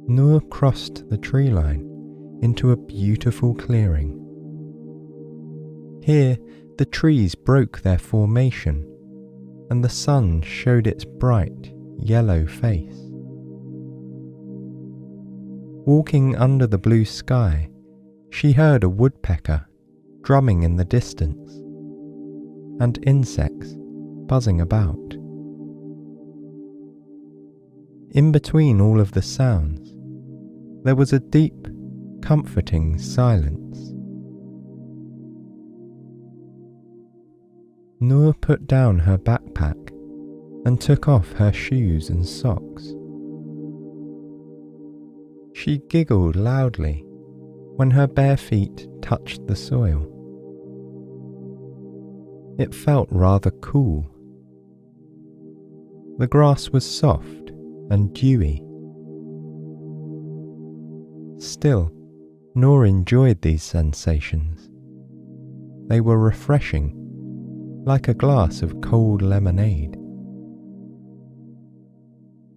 Noor crossed the tree line into a beautiful clearing. Here, the trees broke their formation, and the sun showed its bright yellow face. Walking under the blue sky, she heard a woodpecker drumming in the distance, and insects buzzing about. In between all of the sounds, there was a deep, comforting silence. Noor put down her backpack and took off her shoes and socks. She giggled loudly when her bare feet touched the soil. It felt rather cool. The grass was soft and dewy. Still, Noor enjoyed these sensations. They were refreshing, like a glass of cold lemonade.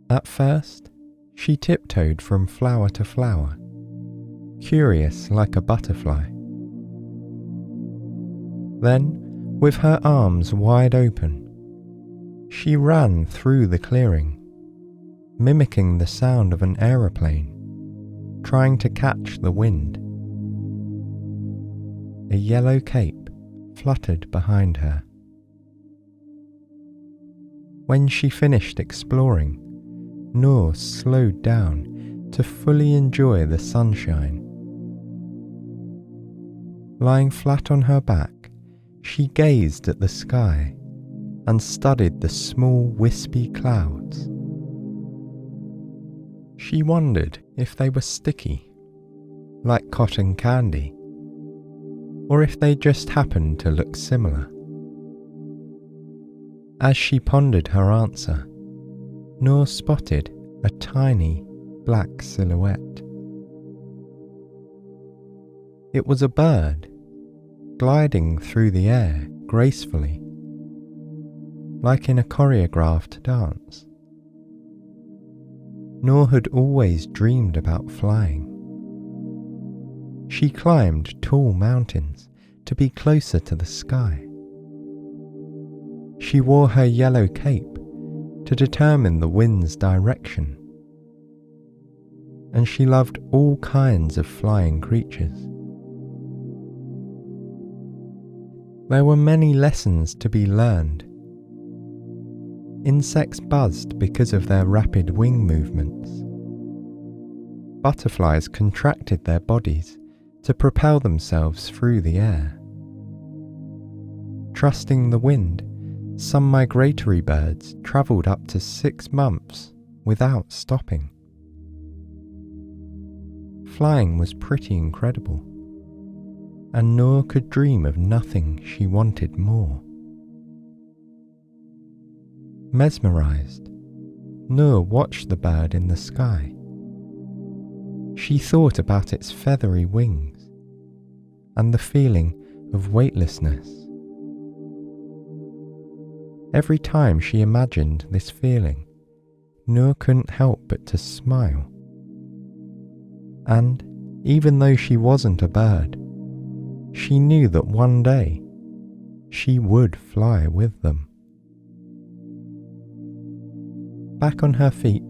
At first, she tiptoed from flower to flower, curious like a butterfly. Then, with her arms wide open, she ran through the clearing, mimicking the sound of an aeroplane, trying to catch the wind. A yellow cape fluttered behind her. When she finished exploring, Noor slowed down to fully enjoy the sunshine. Lying flat on her back, she gazed at the sky and studied the small wispy clouds. She wondered if they were sticky, like cotton candy, or if they just happened to look similar. As she pondered her answer, Noor spotted a tiny black silhouette. It was a bird, gliding through the air gracefully, like in a choreographed dance. Noor had always dreamed about flying. She climbed tall mountains to be closer to the sky. She wore her yellow cape to determine the wind's direction, and she loved all kinds of flying creatures. There were many lessons to be learned. Insects buzzed because of their rapid wing movements. Butterflies contracted their bodies to propel themselves through the air. Trusting the wind, some migratory birds travelled up to 6 months without stopping. Flying was pretty incredible, and Noor could dream of nothing she wanted more. Mesmerized, Noor watched the bird in the sky. She thought about its feathery wings and the feeling of weightlessness. Every time she imagined this feeling, Noor couldn't help but to smile. And even though she wasn't a bird, she knew that one day she would fly with them. Back on her feet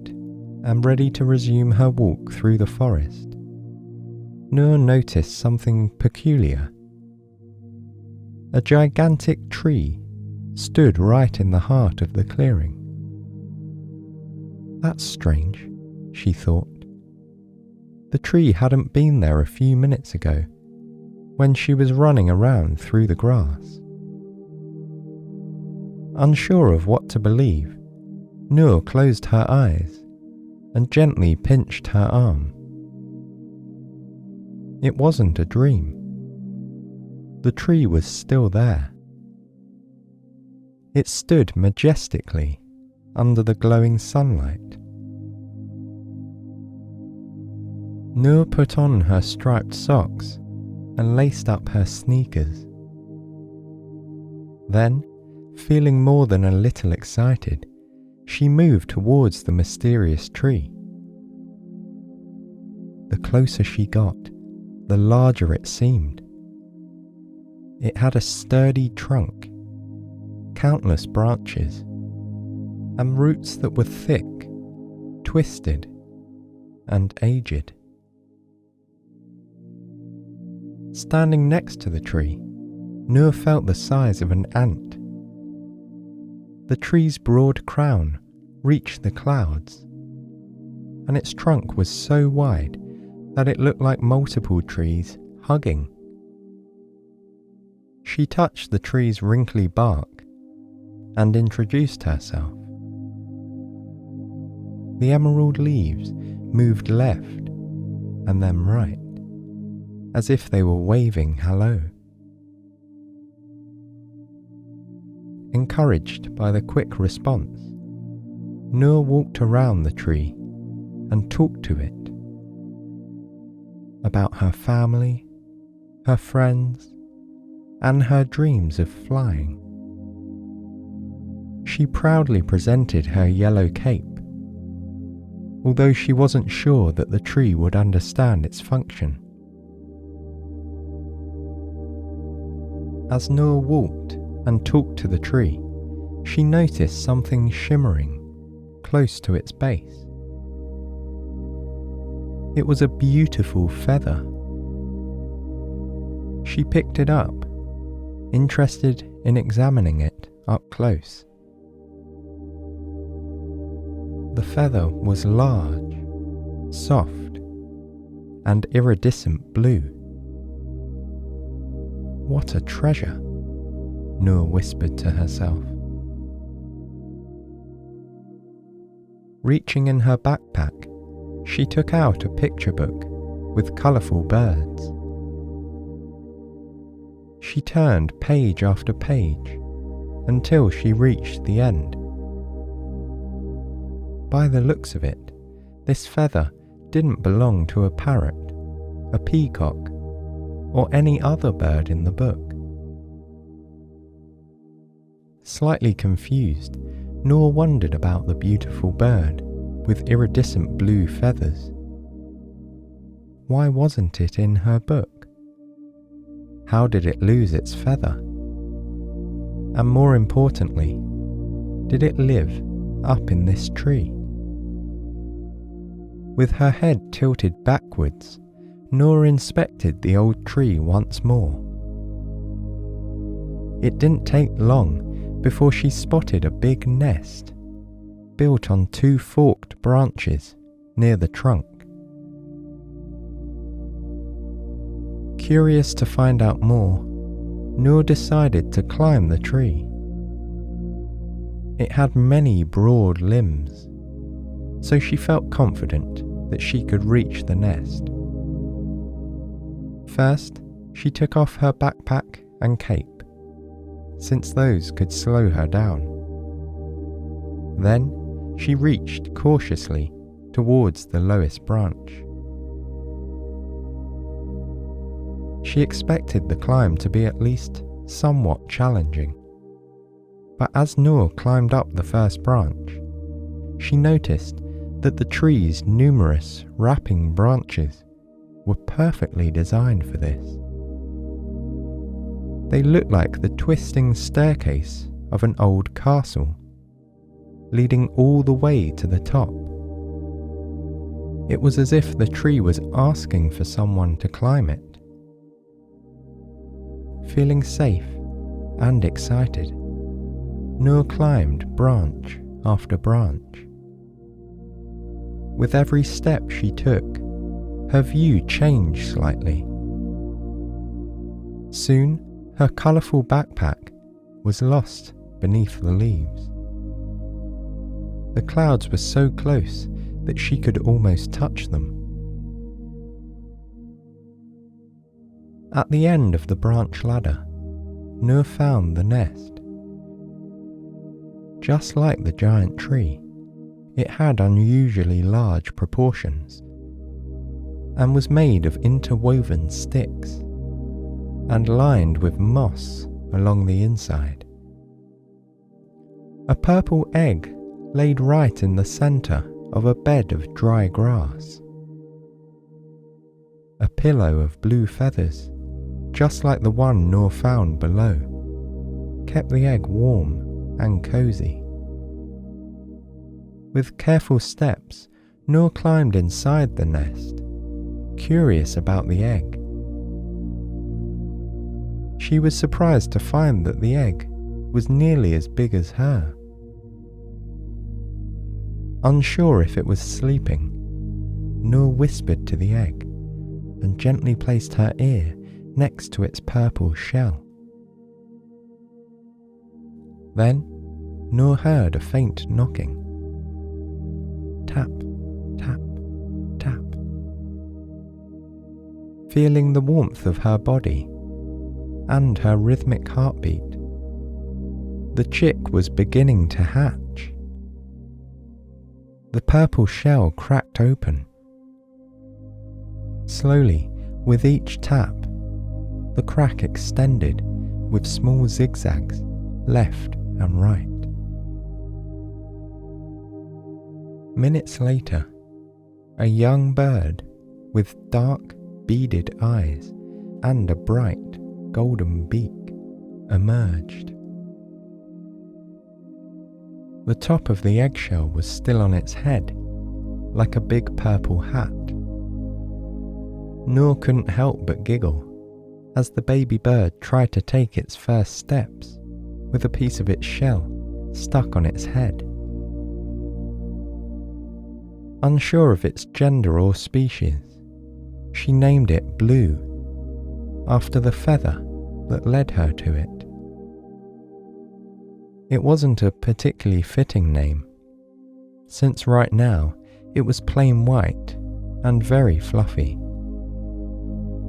and ready to resume her walk through the forest, Noor noticed something peculiar. A gigantic tree stood right in the heart of the clearing. That's strange, she thought. The tree hadn't been there a few minutes ago, when she was running around through the grass. Unsure of what to believe, Noor closed her eyes and gently pinched her arm. It wasn't a dream. The tree was still there. It stood majestically under the glowing sunlight. Noor put on her striped socks and laced up her sneakers. Then, feeling more than a little excited, she moved towards the mysterious tree. the closer she got, the larger it seemed. It had a sturdy trunk, countless branches, and roots that were thick, twisted, and aged. Standing next to the tree, Noor felt the size of an ant. The tree's broad crown reached the clouds, and its trunk was so wide that it looked like multiple trees hugging. She touched the tree's wrinkly bark and introduced herself. The emerald leaves moved left and then right, as if they were waving hello. Encouraged by the quick response, Noor walked around the tree and talked to it about her family, her friends, and her dreams of flying. She proudly presented her yellow cape, although she wasn't sure that the tree would understand its function. As Noor walked and talked to the tree, she noticed something shimmering close to its base. It was a beautiful feather. She picked it up, interested in examining it up close. The feather was large, soft, and iridescent blue. What a treasure, Noor whispered to herself. Reaching in her backpack, she took out a picture book with colourful birds. She turned page after page until she reached the end. By the looks of it, this feather didn't belong to a parrot, a peacock, or any other bird in the book. Slightly confused, Noor wondered about the beautiful bird with iridescent blue feathers. Why wasn't it in her book? How did it lose its feather? And more importantly, did it live up in this tree? With her head tilted backwards, Noor inspected the old tree once more. It didn't take long before she spotted a big nest built on two forked branches near the trunk. Curious to find out more, Noor decided to climb the tree. It had many broad limbs, so she felt confident that she could reach the nest. First, she took off her backpack and cape, since those could slow her down. Then, she reached cautiously towards the lowest branch. She expected the climb to be at least somewhat challenging, but as Noor climbed up the first branch, she noticed that the tree's numerous wrapping branches were perfectly designed for this. They looked like the twisting staircase of an old castle, leading all the way to the top. It was as if the tree was asking for someone to climb it. Feeling safe and excited, Noor climbed branch after branch. With every step she took, her view changed slightly. Soon, her colourful backpack was lost beneath the leaves. The clouds were so close that she could almost touch them. At the end of the branch ladder, Noor found the nest. Just like the giant tree, it had unusually large proportions and was made of interwoven sticks and lined with moss along the inside. A purple egg laid right in the centre of a bed of dry grass. a pillow of blue feathers, just like the one Noor found below, kept the egg warm and cozy. With careful steps, Noor climbed inside the nest, curious about the egg. She was surprised to find that the egg was nearly as big as her. Unsure if it was sleeping, Noor whispered to the egg and gently placed her ear next to its purple shell. Then Noor heard a faint knocking. Tap, tap, tap. Feeling the warmth of her body and her rhythmic heartbeat, the chick was beginning to hatch. The purple shell cracked open. Slowly, with each tap, the crack extended with small zigzags left and right. Minutes later, a young bird with dark, beaded eyes and a bright, golden beak emerged. The top of the eggshell was still on its head, like a big purple hat. Noor couldn't help but giggle as the baby bird tried to take its first steps with a piece of its shell stuck on its head. Unsure of its gender or species, she named it Blue, after the feather that led her to it. It wasn't a particularly fitting name, since right now it was plain white and very fluffy.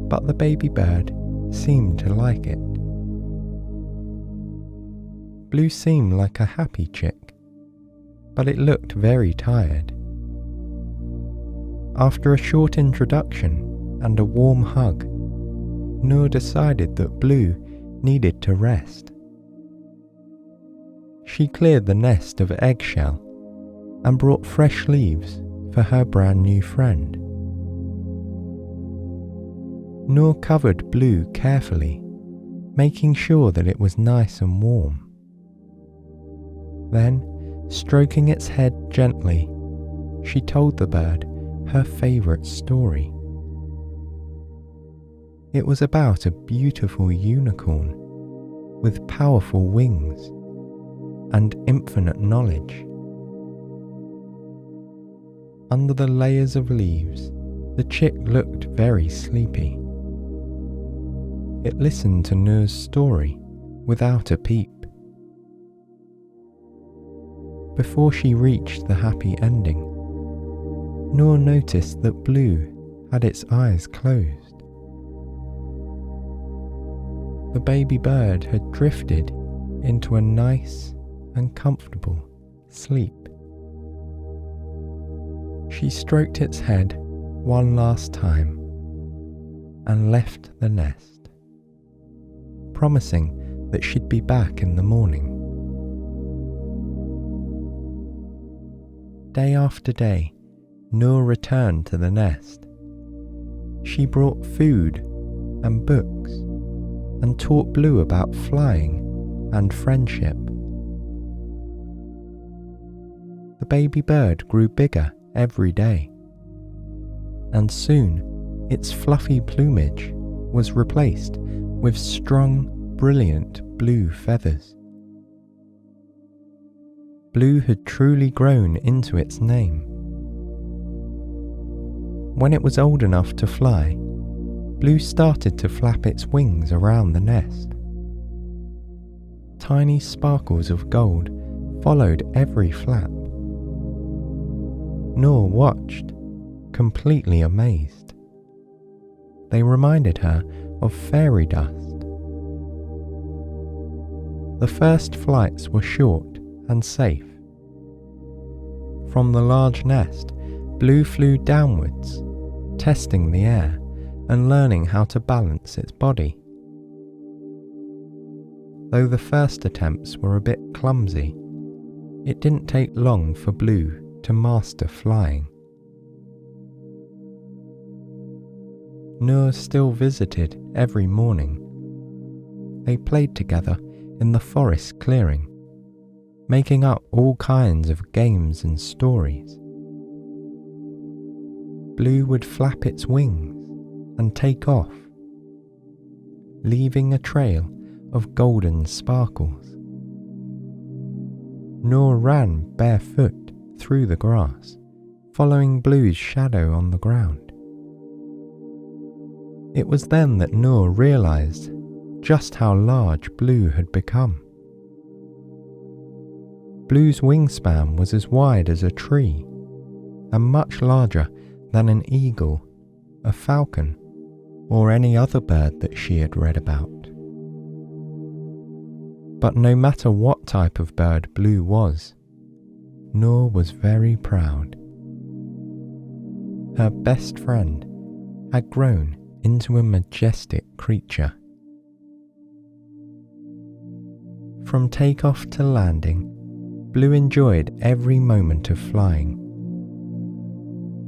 But the baby bird seemed to like it. Blue seemed like a happy chick, but it looked very tired. After a short introduction and a warm hug, Noor decided that Blue needed to rest. She cleared the nest of eggshell and brought fresh leaves for her brand new friend. Noor covered Blue carefully, making sure that it was nice and warm. Then, stroking its head gently, she told the bird her favourite story. It was about a beautiful unicorn with powerful wings and infinite knowledge. Under the layers of leaves, the chick looked very sleepy. It listened to Noor's story without a peep. Before she reached the happy ending, Noor noticed that Blue had its eyes closed. The baby bird had drifted into a nice and comfortable sleep. She stroked its head one last time and left the nest, promising that she'd be back in the morning. Day after day, Noor returned to the nest. She brought food and books and taught Blue about flying and friendship. The baby bird grew bigger every day, and soon its fluffy plumage was replaced with strong, brilliant blue feathers. Blue had truly grown into its name. When it was old enough to fly, Blue started to flap its wings around the nest. Tiny sparkles of gold followed every flap. Noor watched, completely amazed. They reminded her of fairy dust. The first flights were short and safe. From the large nest, Blue flew downwards, testing the air and learning how to balance its body. Though the first attempts were a bit clumsy, it didn't take long for Blue to master flying. Noor still visited every morning. They played together in the forest clearing, making up all kinds of games and stories. Blue would flap its wings and take off, leaving a trail of golden sparkles. Noor ran barefoot through the grass, following Blue's shadow on the ground. It was then that Noor realized just how large Blue had become. Blue's wingspan was as wide as a tree, and much larger than an eagle, a falcon, or any other bird that she had read about. But no matter what type of bird Blue was, Noor was very proud. Her best friend had grown into a majestic creature. From takeoff to landing, Blue enjoyed every moment of flying.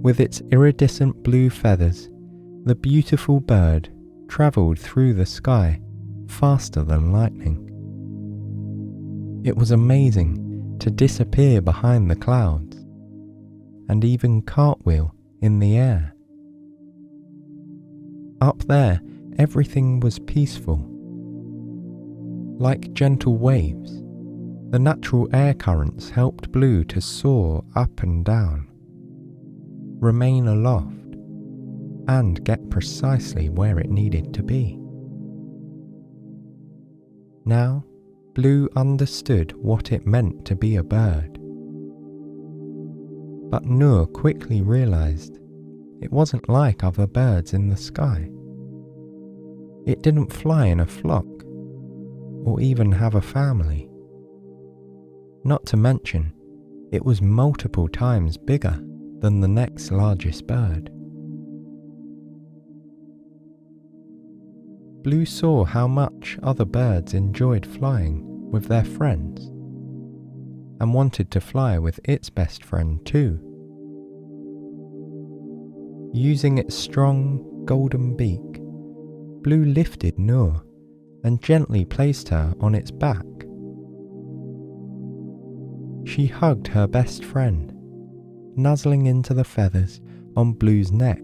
With its iridescent blue feathers, the beautiful bird travelled through the sky faster than lightning. It was amazing to disappear behind the clouds and even cartwheel in the air. Up there, everything was peaceful. Like gentle waves, the natural air currents helped Blue to soar up and down, remain aloft, and get precisely where it needed to be. Now, Blue understood what it meant to be a bird. But Noor quickly realized it wasn't like other birds in the sky. It didn't fly in a flock, or even have a family. Not to mention, it was multiple times bigger than the next largest bird. Blue saw how much other birds enjoyed flying with their friends and wanted to fly with its best friend too. Using its strong golden beak, Blue lifted Noor and gently placed her on its back. She hugged her best friend, nuzzling into the feathers on Blue's neck.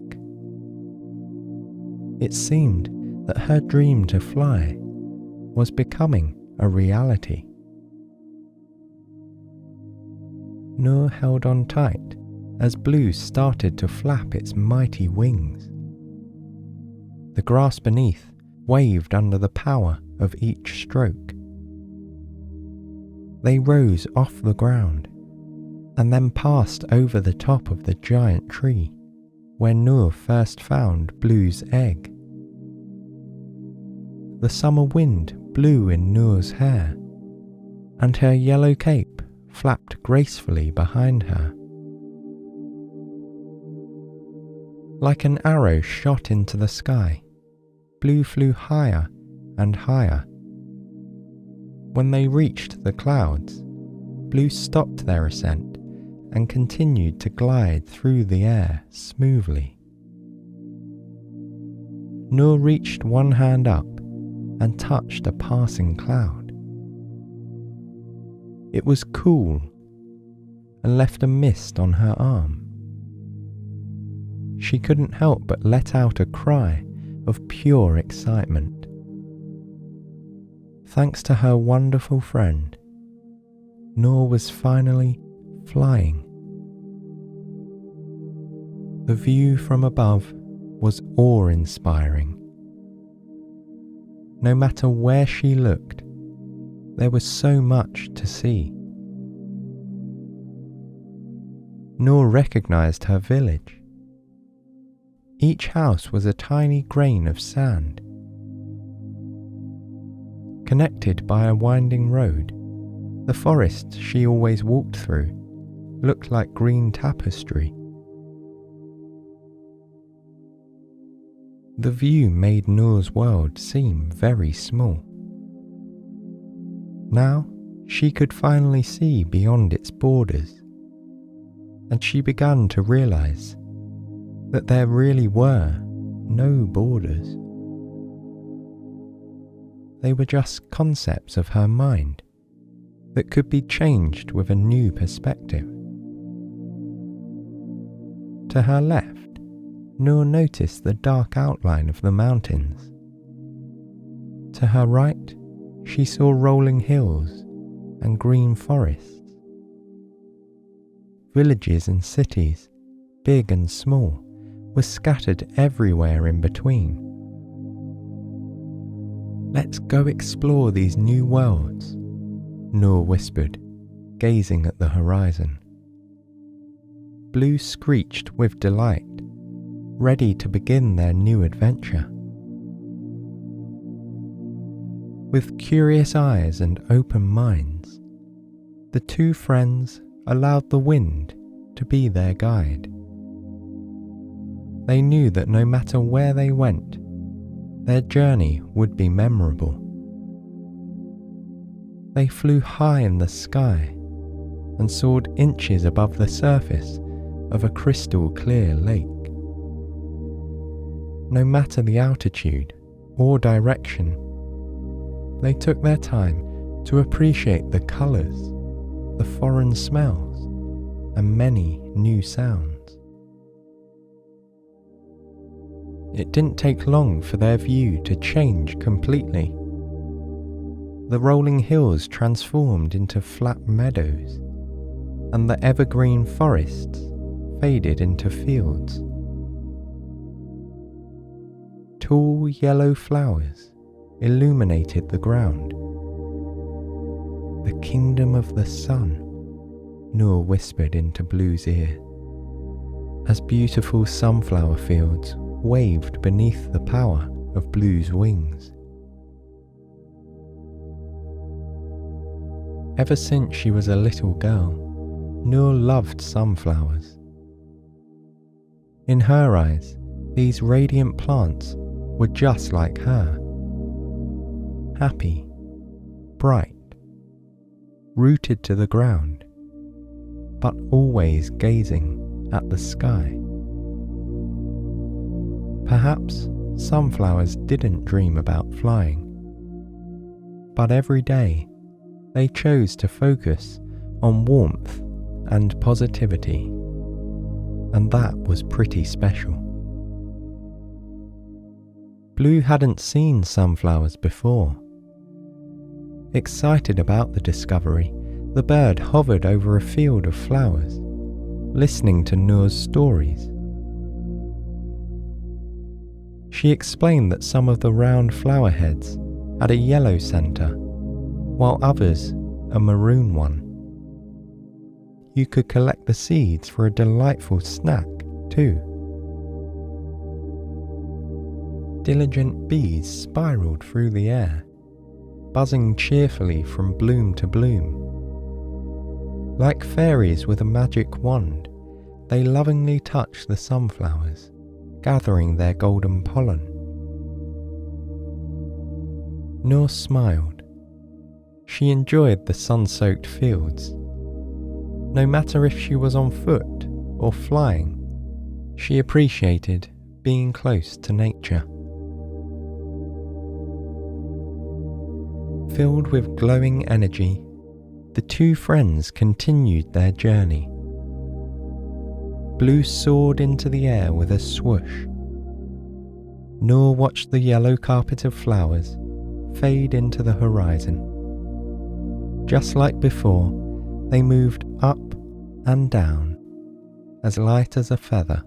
It seemed that her dream to fly was becoming a reality. Noor held on tight as Blue started to flap its mighty wings. The grass beneath waved under the power of each stroke. They rose off the ground and then passed over the top of the giant tree where Noor first found Blue's egg. The summer wind blew in Noor's hair, and her yellow cape flapped gracefully behind her. Like an arrow shot into the sky, Blue flew higher and higher. When they reached the clouds, Blue stopped their ascent and continued to glide through the air smoothly. Noor reached one hand up and touched a passing cloud. It was cool and left a mist on her arm. She couldn't help but let out a cry of pure excitement. Thanks to her wonderful friend, Noor was finally flying. The view from above was awe-inspiring. No matter where she looked, there was so much to see. Noor recognized her village. Each house was a tiny grain of sand. Connected by a winding road, the forest she always walked through looked like green tapestry. The view made Noor's world seem very small. Now she could finally see beyond its borders, and she began to realize that there really were no borders. They were just concepts of her mind that could be changed with a new perspective. To her left, Noor noticed the dark outline of the mountains. To her right, she saw rolling hills and green forests. Villages and cities, big and small, were scattered everywhere in between. "Let's go explore these new worlds," Noor whispered, gazing at the horizon. Blue screeched with delight, ready to begin their new adventure. With curious eyes and open minds, the two friends allowed the wind to be their guide. They knew that no matter where they went, their journey would be memorable. They flew high in the sky and soared inches above the surface of a crystal clear lake. No matter the altitude or direction, they took their time to appreciate the colours, the foreign smells, and many new sounds. It didn't take long for their view to change completely. The rolling hills transformed into flat meadows, and the evergreen forests faded into fields. Tall yellow flowers illuminated the ground. "The kingdom of the sun," Noor whispered into Blue's ear, as beautiful sunflower fields waved beneath the power of Blue's wings. Ever since she was a little girl, Noor loved sunflowers. In her eyes, these radiant plants were just like her. Happy, bright, rooted to the ground, but always gazing at the sky. Perhaps sunflowers didn't dream about flying, but every day they chose to focus on warmth and positivity, and that was pretty special. Blue hadn't seen sunflowers before. Excited about the discovery, the bird hovered over a field of flowers, listening to Noor's stories. She explained that some of the round flower heads had a yellow centre, while others a maroon one. You could collect the seeds for a delightful snack too. Diligent bees spiraled through the air, buzzing cheerfully from bloom to bloom. Like fairies with a magic wand, they lovingly touched the sunflowers, gathering their golden pollen. Noor smiled. She enjoyed the sun-soaked fields. No matter if she was on foot or flying, she appreciated being close to nature. Filled with glowing energy, the two friends continued their journey. Blue soared into the air with a swoosh. Noor watched the yellow carpet of flowers fade into the horizon. Just like before, they moved up and down, as light as a feather.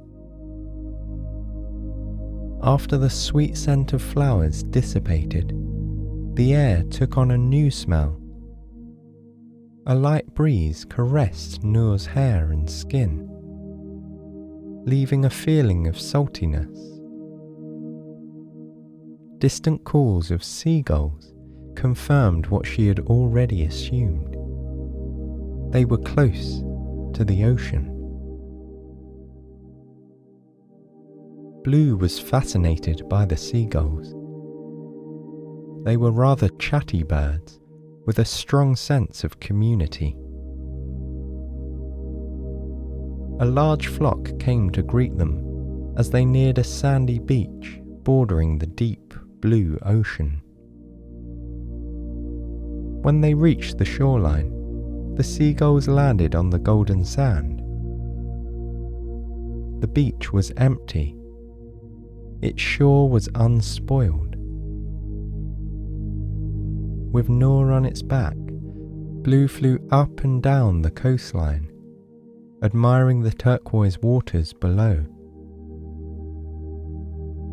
After the sweet scent of flowers dissipated, the air took on a new smell. A light breeze caressed Noor's hair and skin, leaving a feeling of saltiness. Distant calls of seagulls confirmed what she had already assumed. They were close to the ocean. Blue was fascinated by the seagulls. They were rather chatty birds with a strong sense of community. A large flock came to greet them, as they neared a sandy beach bordering the deep blue ocean. When they reached the shoreline, the seagulls landed on the golden sand. The beach was empty. Its shore was unspoiled. With Noor on its back, Blue flew up and down the coastline, admiring the turquoise waters below.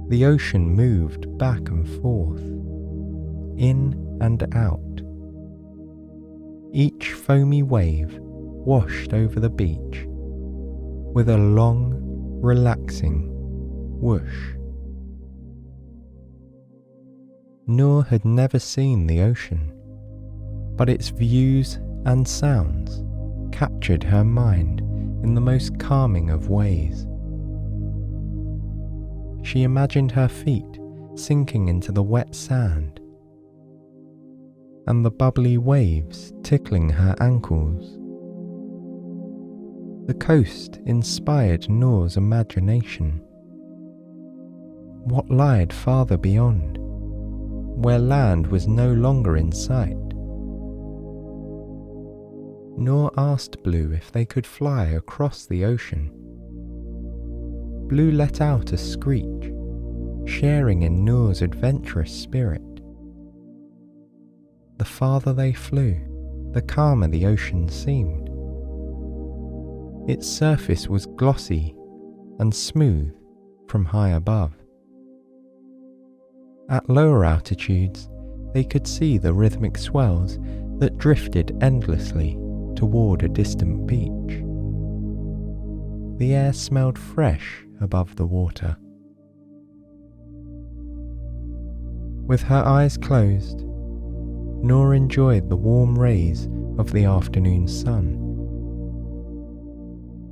The ocean moved back and forth, in and out. Each foamy wave washed over the beach with a long, relaxing whoosh. Noor had never seen the ocean, but its views and sounds captured her mind in the most calming of ways. She imagined her feet sinking into the wet sand and the bubbly waves tickling her ankles. The coast inspired Noor's imagination. What lied farther beyond, where land was no longer in sight? Noor asked Blue if they could fly across the ocean. Blue let out a screech, sharing in Noor's adventurous spirit. The farther they flew, the calmer the ocean seemed. Its surface was glossy and smooth from high above. At lower altitudes, they could see the rhythmic swells that drifted endlessly toward a distant beach. The air smelled fresh above the water. With her eyes closed, Noor enjoyed the warm rays of the afternoon sun.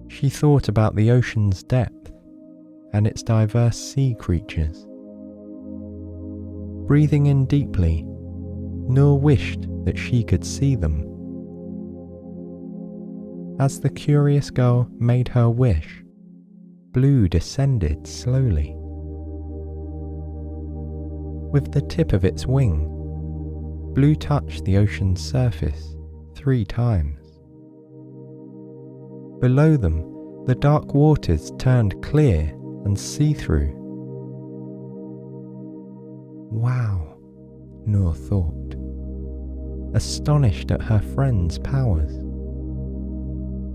She thought about the ocean's depth and its diverse sea creatures. Breathing in deeply, Noor wished that she could see them. As the curious girl made her wish, Blue descended slowly. With the tip of its wing, Blue touched the ocean's surface 3 times. Below them, the dark waters turned clear and see-through. Wow, Noor thought, astonished at her friend's powers.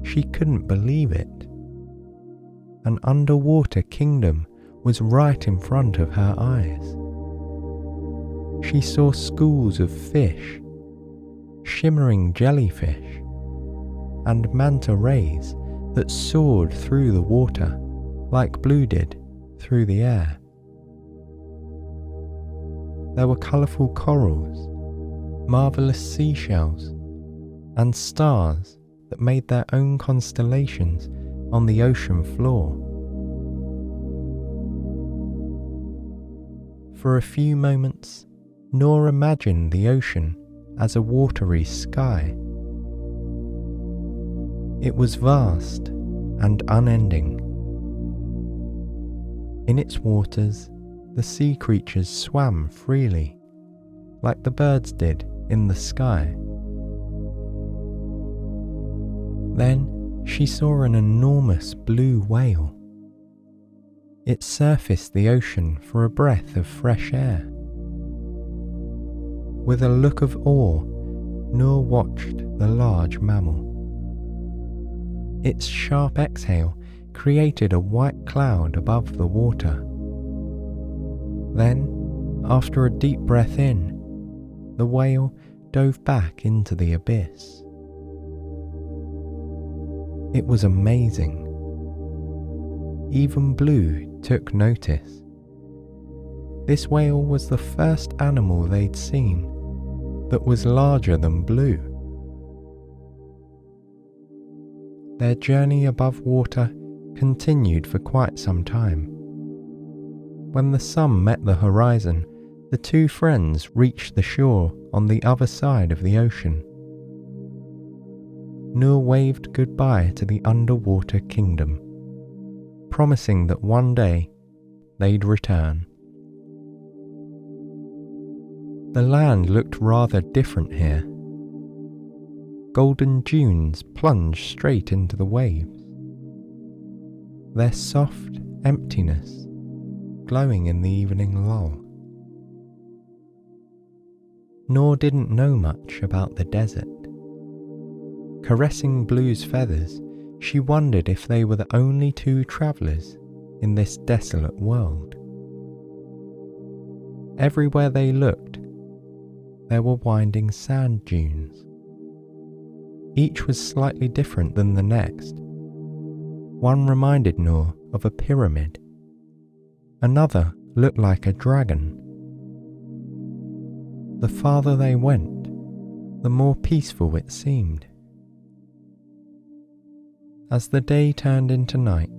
She couldn't believe it. An underwater kingdom was right in front of her eyes. She saw schools of fish, shimmering jellyfish, and manta rays that soared through the water like Blue did through the air. There were colourful corals, marvellous seashells, and stars that made their own constellations on the ocean floor. For a few moments, Noor imagined the ocean as a watery sky. It was vast and unending. In its waters, the sea creatures swam freely, like the birds did in the sky. Then she saw an enormous blue whale. It surfaced the ocean for a breath of fresh air. With a look of awe, Noor watched the large mammal. Its sharp exhale created a white cloud above the water. Then, after a deep breath in, the whale dove back into the abyss. It was amazing. Even Blue took notice. This whale was the first animal they'd seen that was larger than Blue. Their journey above water continued for quite some time. When the sun met the horizon, the 2 friends reached the shore on the other side of the ocean. Noor waved goodbye to the underwater kingdom. promising that one day they'd return. The land looked rather different here. Golden dunes plunged straight into the waves, their soft emptiness glowing in the evening lull. Noor didn't know much about the desert. Caressing Blue's feathers, she wondered if they were the only two travellers in this desolate world. Everywhere they looked, there were winding sand dunes. Each was slightly different than the next. One reminded Noor of a pyramid. Another looked like a dragon. The farther they went, the more peaceful it seemed. As the day turned into night,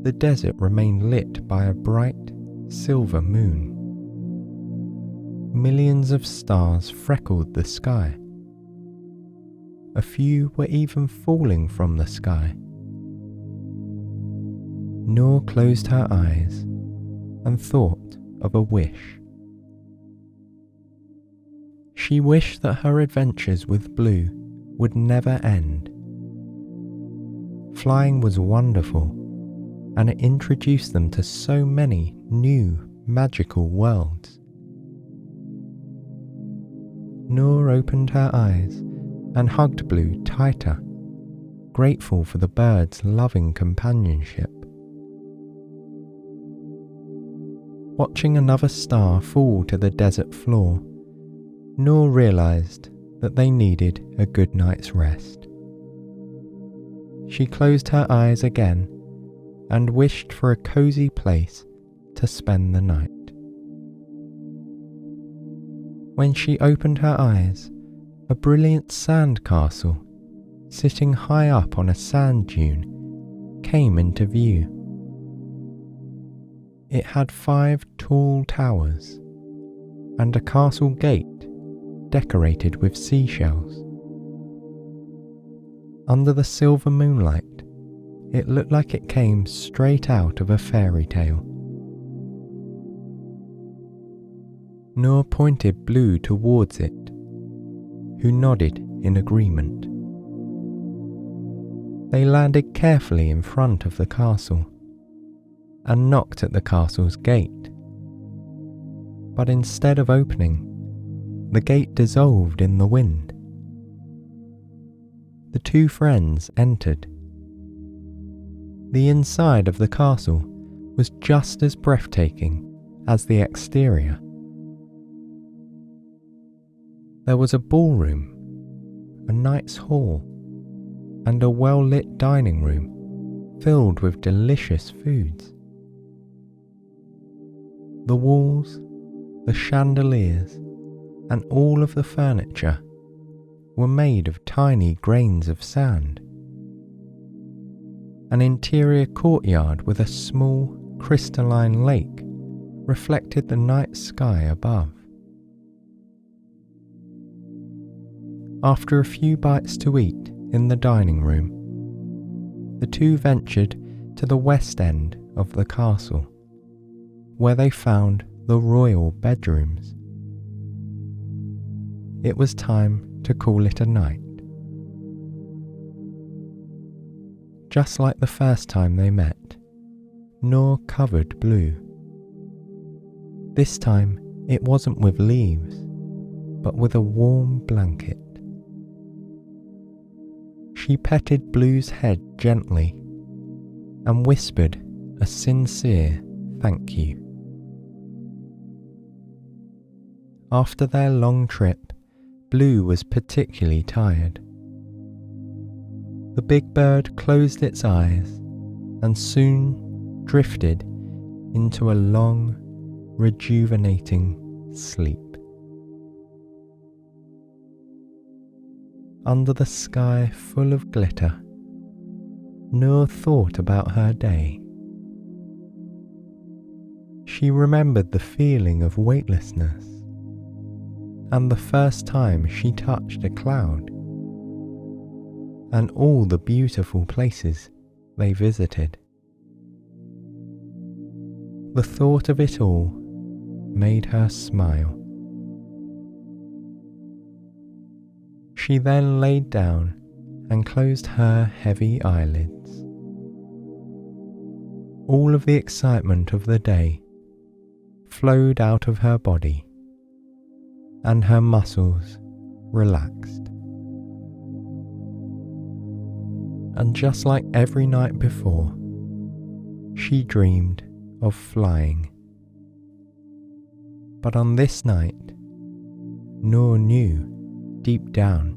the desert remained lit by a bright silver moon. Millions of stars freckled the sky. A few were even falling from the sky. Noor closed her eyes and thought of a wish. She wished that her adventures with Blue would never end. Flying was wonderful, and it introduced them to so many new magical worlds. Noor opened her eyes and hugged Blue tighter, grateful for the bird's loving companionship. Watching another star fall to the desert floor, Noor realised that they needed a good night's rest. She closed her eyes again and wished for a cosy place to spend the night. When she opened her eyes, a brilliant sand castle, sitting high up on a sand dune, came into view. It had 5 tall towers and a castle gate decorated with seashells. Under the silver moonlight, it looked like it came straight out of a fairy tale. Noor pointed Blue towards it, who nodded in agreement. They landed carefully in front of the castle and knocked at the castle's gate. But instead of opening, the gate dissolved in the wind. The two friends entered. The inside of the castle was just as breathtaking as the exterior. There was a ballroom, a knight's hall, and a well-lit dining room filled with delicious foods. The walls, the chandeliers, and all of the furniture were made of tiny grains of sand. An interior courtyard with a small crystalline lake reflected the night sky above. After a few bites to eat in the dining room, the two ventured to the west end of the castle, where they found the royal bedrooms. It was time to call it a night. Just like the first time they met, Noor covered Blue. This time it wasn't with leaves, but with a warm blanket. She petted Blue's head gently and whispered a sincere thank you. After their long trip, Blue was particularly tired. The big bird closed its eyes and soon drifted into a long, rejuvenating sleep. Under the sky full of glitter, Noor thought about her day. She remembered the feeling of weightlessness and the first time she touched a cloud, and all the beautiful places they visited. The thought of it all made her smile. She then laid down and closed her heavy eyelids. All of the excitement of the day flowed out of her body, and her muscles relaxed. And just like every night before, she dreamed of flying. But on this night, Noor knew deep down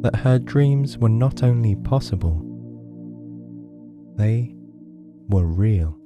that her dreams were not only possible, they were real.